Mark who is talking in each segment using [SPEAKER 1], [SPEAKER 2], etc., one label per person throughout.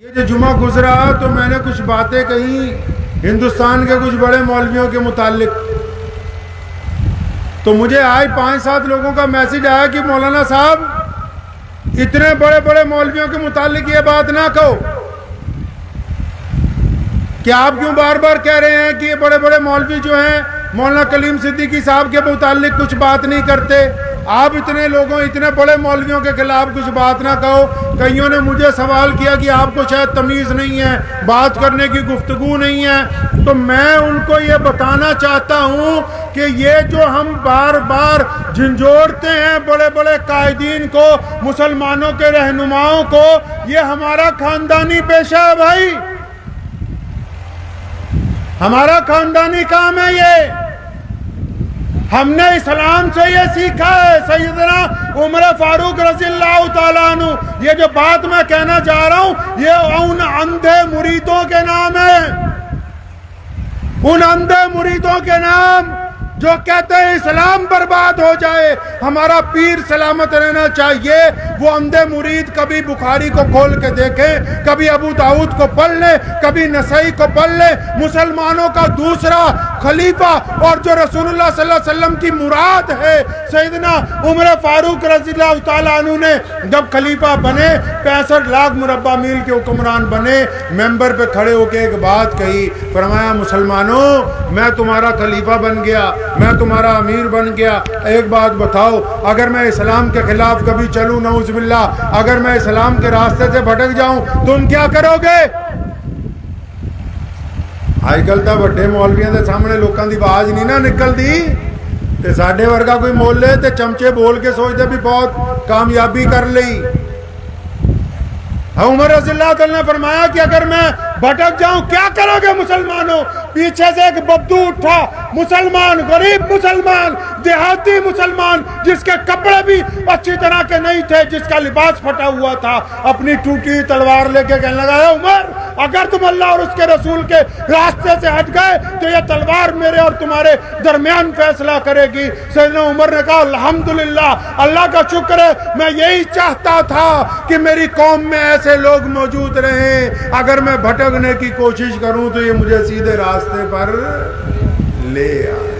[SPEAKER 1] یہ جو جمعہ گزرا تو میں نے کچھ باتیں کہیں ہندوستان کے کچھ بڑے مولویوں کے متعلق، تو مجھے آج 5-7 لوگوں کا میسج آیا کہ مولانا صاحب اتنے بڑے بڑے مولویوں کے متعلق یہ بات نہ کہو، کہ آپ کیوں بار بار کہہ رہے ہیں کہ یہ بڑے بڑے مولوی جو ہیں مولانا کلیم صدیقی صاحب کے متعلق کچھ بات نہیں کرتے، آپ اتنے بڑے مولویوں کے خلاف کچھ بات نہ کہو۔ کئیوں نے مجھے سوال کیا کہ آپ کو شاید تمیز نہیں ہے، بات کرنے کی گفتگو نہیں ہے، تو میں ان کو یہ بتانا چاہتا ہوں کہ یہ جو ہم بار بار جھنجھوڑتے ہیں بڑے بڑے قائدین کو، مسلمانوں کے رہنماؤں کو، یہ ہمارا خاندانی پیشہ ہے بھائی، ہمارا خاندانی کام ہے یہ، ہم نے اسلام سے یہ سیکھا ہے۔ سیدنا عمر فاروق رضی اللہ تعالیٰ عنہ، یہ جو بات میں کہنا جا رہا ہوں یہ ان اندھے مریدوں کے نام ہے، ان اندھے مریدوں کے نام جو کہتے ہیں اسلام برباد ہو جائے، ہمارا پیر سلامت رہنا چاہیے۔ وہ اندھے مرید کبھی بخاری کو کھول کے دیکھیں، کبھی ابو داؤد کو پڑھ لیں، کبھی نسائی کو پڑھ لیں۔ مسلمانوں کا دوسرا خلیفہ اور جو رسول اللہ صلی اللہ علیہ وسلم کی مراد ہے، سیدنا عمر فاروق رضی اللہ تعالیٰ عنہ نے جب خلیفہ بنے، 65 لاکھ مربع میل کے حکمران بنے، ممبر پہ کھڑے ہو کے ایک بات کہی، فرمایا مسلمانوں میں تمہارا خلیفہ بن گیا، میں تمہارا امیر بن گیا، ایک بات بتاؤ، اگر میں اسلام کے خلاف کبھی چلوں، نعوذ باللہ، اگر میں اسلام کے راستے سے بھٹک جاؤں تم کیا کرو گے؟ آج کل تو بڑے مولویوں کے سامنے لوگوں کی آواز نہیں نہ نکلتی، تے ساڈے ورگا کوئی مول لے تے چمچے بول کے سوچتے بھی بہت کامیابی کر لی۔ عمر رضی اللہ عنہ نے فرمایا کہ اگر میں بھٹک جاؤں کیا کرو گے مسلمانوں؟ پیچھے سے ایک بدو اٹھا، مسلمان، غریب مسلمان، دیہاتی مسلمان، جس کے کپڑے بھی اچھی طرح کے نہیں تھے، جس کا لباس پھٹا ہوا تھا، اپنی ٹوٹی تلوار لے کے کہنے لگا، اے عمر اگر تم اللہ اور اس کے رسول کے راستے سے ہٹ گئے تو یہ تلوار میرے اور تمہارے درمیان فیصلہ کرے گی۔ سیدنا عمر نے کہا الحمدللہ، اللہ کا شکر ہے، میں یہی چاہتا تھا کہ میری قوم میں ایسے لوگ موجود رہیں، اگر میں بھٹکنے کی کوشش کروں تو یہ مجھے سیدھے راستے پر لے آئے۔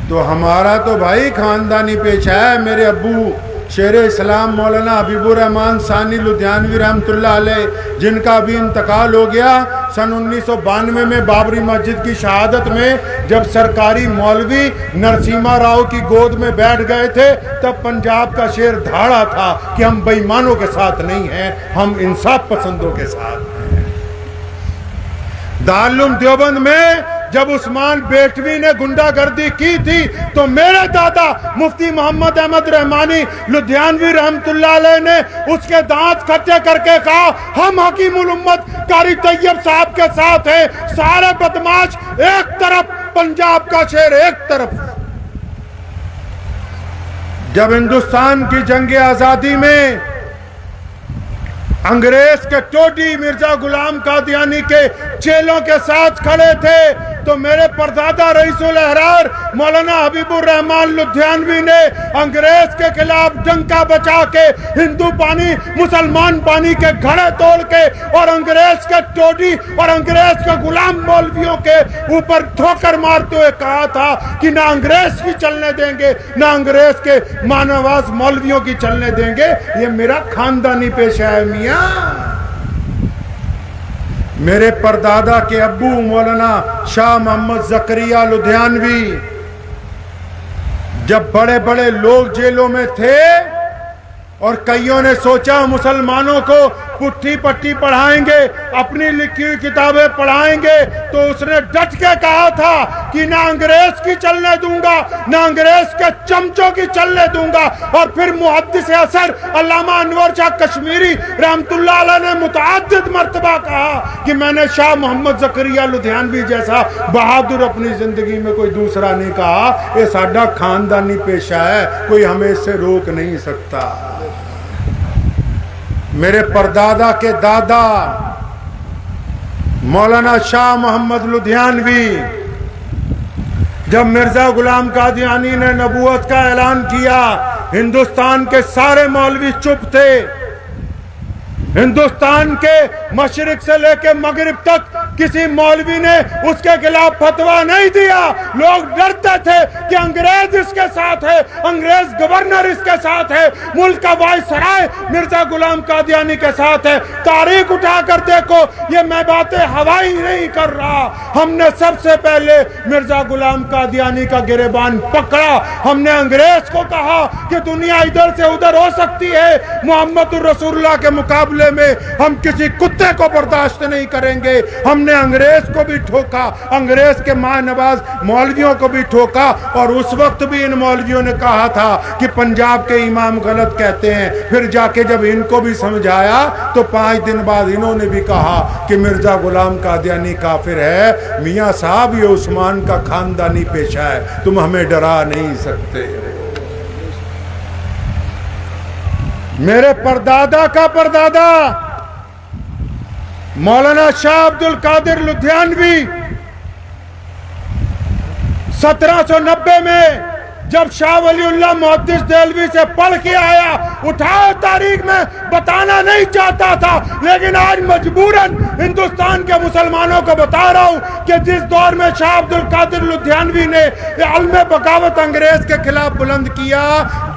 [SPEAKER 1] تو ہمارا تو بھائی خاندانی پیشہ ہے۔ میرے ابو شیر اسلام مولانا حبیب الرحمن ثانی لدھیانوی رحمۃ اللہ علیہ، جن کا بھی انتقال ہو گیا سن 1992 میں بابری مسجد کی شہادت میں، جب سرکاری مولوی نرسیما راؤ کی گود میں بیٹھ گئے تھے، تب پنجاب کا شیر دھاڑا تھا کہ ہم بے ایمانوں کے ساتھ نہیں ہیں، ہم انصاف پسندوں کے ساتھ ہیں۔ دارالعلوم دیوبند میں جب عثمان بیٹوی نے گنڈا گردی کی تھی تو میرے دادا مفتی محمد احمد رحمانی لدھیانوی رحمت اللہ علیہ نے اس کے دانت کھٹے کر کے کہا، ہم حکیم الامت قاری طیب صاحب کے ساتھ ہیں، سارے بدماش ایک طرف، پنجاب کا شیر ایک طرف۔ جب ہندوستان کی جنگ آزادی میں انگریز کے ٹوڈی مرزا غلام قادیانی کے چیلوں کے ساتھ کھڑے تھے تو میرے پردادا رئیس الاحرار مولانا حبیب الرحمن لدھیانوی نے انگریز کے خلاف ڈنکا بچا کے ہندو پانی مسلمان پانی کے گھڑے توڑ کے اور انگریز کے ٹوڈی اور انگریز کے غلام مولویوں کے اوپر ٹھوکر مارتے ہوئے کہا تھا کہ نہ انگریز کی چلنے دیں گے، نہ انگریز کے مانواز مولویوں کی چلنے دیں گے۔ یہ میرا خاندانی پیشہ ہے میاں۔ میرے پردادا کے ابو مولانا شاہ محمد زکریا لدھیانوی جب بڑے بڑے لوگ جیلوں میں تھے اور کئیوں نے سوچا مسلمانوں کو پٹھی پٹی پڑھائیں گے، اپنی لکھی ہوئی کتابیں پڑھائیں گے، تو اس نے ڈٹ کے کہا تھا کہ نہ انگریز کی چلنے دوں گا، نہ انگریز کے چمچوں کی چلنے دوں گا۔ اور پھر محدث اثر علامہ انور شاہ کشمیری رحمت اللہ علیہ نے متعدد مرتبہ کہا کہ میں نے شاہ محمد زکریا لدھیانوی جیسا بہادر اپنی زندگی میں کوئی دوسرا نہیں کہا۔ یہ ساڈا خاندانی پیشہ ہے، کوئی ہمیں اس سے روک نہیں سکتا۔ میرے پردادا کے دادا مولانا شاہ محمد لدھیانوی جب مرزا غلام قادیانی نے نبوت کا اعلان کیا، ہندوستان کے سارے مولوی چپ تھے، ہندوستان کے مشرق سے لے کے مغرب تک کسی مولوی نے اس کے خلاف فتویٰ نہیں دیا. لوگ ڈرتے تھے کہ انگریز اس کے ساتھ ہے, انگریز گورنر اس کے ساتھ ہے, ملک کا وائسرائے مرزا غلام قادیانی کے ساتھ ہے. تاریخ اٹھا کر دیکھو, یہ میں باتیں ہوائی نہیں کر رہا. ہم نے سب سے پہلے مرزا غلام قادیانی کا گریبان پکڑا. ہم نے انگریز کو کہا کہ دنیا ادھر سے ادھر ہو سکتی ہے, محمد الرسول اللہ کے مقابلے میں ہم کسی کتے کو برداشت نہیں کریں گے. ہم نے انگریز کو بھی ٹھوکا, انگریز کے ماں نواز مولویوں کو بھی ٹھوکا, اور اس وقت بھی ان مولویوں نے کہا تھا کہ پنجاب کے امام غلط کہتے ہیں. پھر جا کے جب ان کو بھی سمجھایا تو 5 دن بعد انہوں نے بھی کہا کہ مرزا غلام قادیانی کافر ہے. میاں صاحب یہ عثمان کا خاندانی پیشہ ہے, تم ہمیں ڈرا نہیں سکتے. میرے پردادا کا پردادا مولانا شاہ عبد القادر لدھیانوی 1790 میں جب شاہ ولی اللہ محدث دہلوی سے پڑھ کے آیا, اٹھاؤ تاریخ میں بتانا نہیں چاہتا تھا, لیکن آج مجبوراً ہندوستان کے مسلمانوں کو بتا رہا ہوں کہ جس دور میں شاہ عبد القادر لدھیانوی نے علم بغاوت انگریز کے خلاف بلند کیا,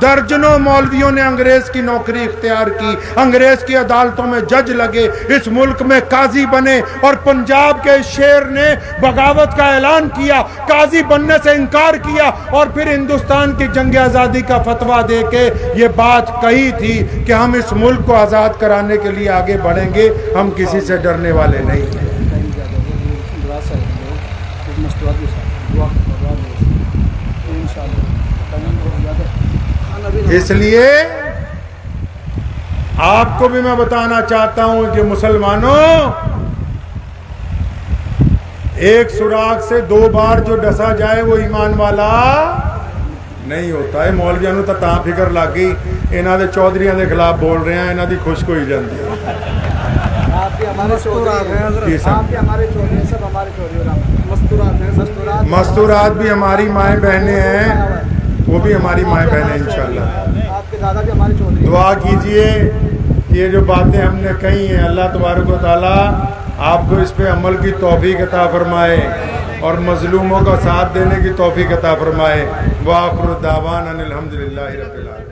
[SPEAKER 1] درجنوں مولویوں نے انگریز کی نوکری اختیار کی, انگریز کی عدالتوں میں جج لگے, اس ملک میں قاضی بنے, اور پنجاب کے شیر نے بغاوت کا اعلان کیا, قاضی بننے سے انکار کیا, اور پھر ہندوستان کی جنگ آزادی کا فتویٰ دے کے یہ بات کہی تھی کہ ہم اس ملک کو آزاد کرانے کے لیے آگے بڑھیں گے, ہم کسی سے ڈرنے والے نہیں ہیں. اس لیے آپ کو بھی میں بتانا چاہتا ہوں کہ مسلمانوں, ایک سوراخ سے 2 بار جو ڈسا جائے وہ ایمان والا نہیں ہوتا ہے. مولویوں تو تاں فکر لگ گئی انہاں دے چودھریاں دے خلاف بول رہے ہیں, انہاں دی خوش کوئی جاندی ہے. مستورات بھی ہماری مائیں بہنیں ہیں, وہ بھی ہماری مائیں بہنیں انشاءاللہ. دعا کیجئے کہ یہ جو باتیں ہم نے کہی ہیں اللہ تبارک و تعالی آپ کو اس پہ عمل کی توفیق عطا فرمائے اور مظلوموں کا ساتھ دینے کی توفیق عطا فرمائے. وآخر دعوانا الحمدللہ رب العالمین.